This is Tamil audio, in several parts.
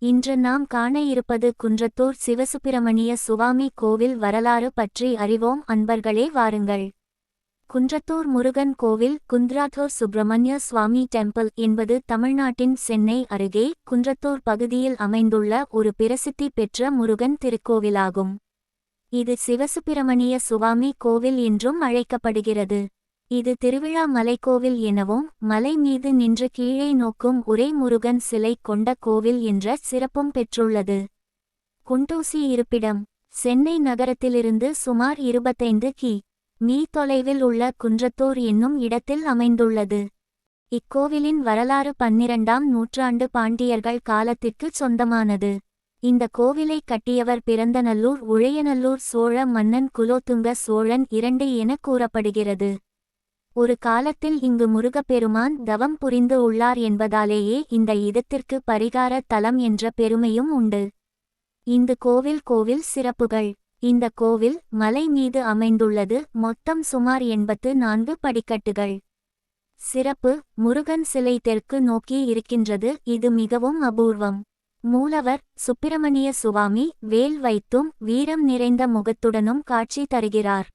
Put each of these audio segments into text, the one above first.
இன்று நாம் காண இருப்பது குன்றத்தூர் சிவசுப்பிரமணிய சுவாமி கோவில் வரலாறு பற்றி அறிவோம் அன்பர்களே, வாருங்கள். குன்றத்தூர் முருகன் கோவில் குன்றாத்தூர் சுப்பிரமணிய சுவாமி டெம்பிள் என்பது தமிழ்நாட்டின் சென்னை அருகே குன்றத்தூர் பகுதியில் அமைந்துள்ள ஒரு பிரசித்தி பெற்ற முருகன் திருக்கோவிலாகும். இது சிவசுப்பிரமணிய சுவாமி கோவில் என்றும் அழைக்கப்படுகிறது. இது திருவிழா மலைக்கோவில் எனவும் மலை மீது நின்று கீழே நோக்கும் ஒரே முருகன் சிலை கொண்ட கோவில் என்ற சிறப்பும் பெற்றுள்ளது. குண்டூசி இருப்பிடம்: சென்னை நகரத்திலிருந்து சுமார் 25 கி.மீ தொலைவில் உள்ள குன்றத்தூர் என்னும் இடத்தில் அமைந்துள்ளது. இக்கோவிலின் வரலாறு 12ஆம் நூற்றாண்டு பாண்டியர்கள் காலத்திற்கு சொந்தமானது. இந்த கோவிலை கட்டியவர் பிறந்தநல்லூர் உழையநல்லூர் சோழ மன்னன் குலோத்துங்க சோழன் II என கூறப்படுகிறது. ஒரு காலத்தில் இங்கு முருகப்பெருமான் தவம் புரிந்து உள்ளார் என்பதாலேயே இந்த இடத்திற்கு பரிகார தலம் என்ற பெருமையும் உண்டு. இந்த கோவில் சிறப்புகள்: இந்த கோவில் மலை மீது அமைந்துள்ளது. மொத்தம் சுமார் 84 படிக்கட்டுகள். சிறப்பு: முருகன் சிலை தெற்கு நோக்கி இருக்கின்றது. இது மிகவும் அபூர்வம். மூலவர் சுப்பிரமணிய சுவாமி வேல் வைத்தும் வீரம் நிறைந்த முகத்துடனும் காட்சி தருகிறார்.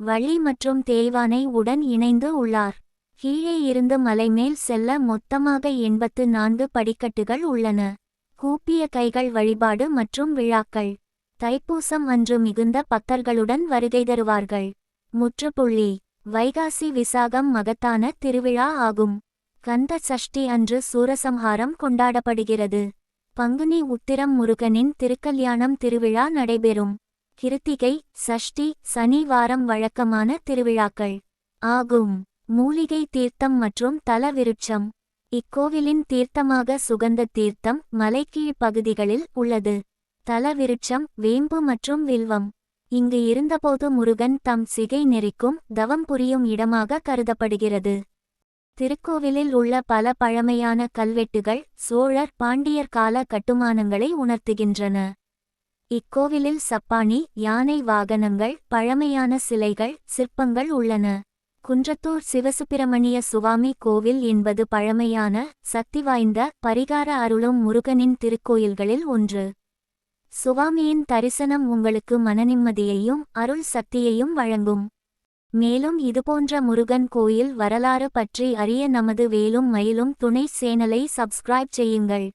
வள்ளி மற்றும் தேய்வானை உடன் இணைந்து உள்ளார். கீழே இருந்து மலைமேல் செல்ல மொத்தமாக 84 படிக்கட்டுகள் உள்ளன. கூப்பிய கைகள் வழிபாடு மற்றும் விழாக்கள்: தைப்பூசம் அன்று மிகுந்த பக்தர்களுடன் வருகை தருவார்கள். முற்றுப்புள்ளி: வைகாசி விசாகம் மகத்தான திருவிழா ஆகும். கந்த சஷ்டி அன்று சூரசம்ஹாரம் கொண்டாடப்படுகிறது. பங்குனி உத்திரம் முருகனின் திருக்கல்யாணம் திருவிழா நடைபெறும். கிருத்திகை, சஷ்டி, சனி வாரம் வழக்கமான திருவிழாக்கள் ஆகும். மூலிகை தீர்த்தம் மற்றும் தல விருட்சம்: இக்கோவிலின் தீர்த்தமாக சுகந்த தீர்த்தம் மலைக்கீழ் பகுதிகளில் உள்ளது. தல விருட்சம் வேம்பு மற்றும் வில்வம். இங்கு இருந்தபோது முருகன் தம் சிகை நெறிக்கும் தவம் புரியும் இடமாக கருதப்படுகிறது. திருக்கோவிலில் உள்ள பல பழமையான கல்வெட்டுகள் சோழர் பாண்டியர் கால கட்டுமானங்களை உணர்த்துகின்றன. இக்கோவிலில் சப்பாணி, யானை வாகனங்கள், பழமையான சிலைகள், சிற்பங்கள் உள்ளன. குன்றத்தூர் சிவசுப்பிரமணிய சுவாமி கோவில் என்பது பழமையான, சக்தி வாய்ந்த, பரிகார அருளும் முருகனின் திருக்கோயில்களில் ஒன்று. சுவாமியின் தரிசனம் உங்களுக்கு மனநிம்மதியையும் அருள் சக்தியையும் வழங்கும். மேலும் இதுபோன்ற முருகன் கோயில் வரலாறு பற்றி அறிய நமது வேலும் மயிலும் துணை சேனலை சப்ஸ்கிரைப் செய்யுங்கள்.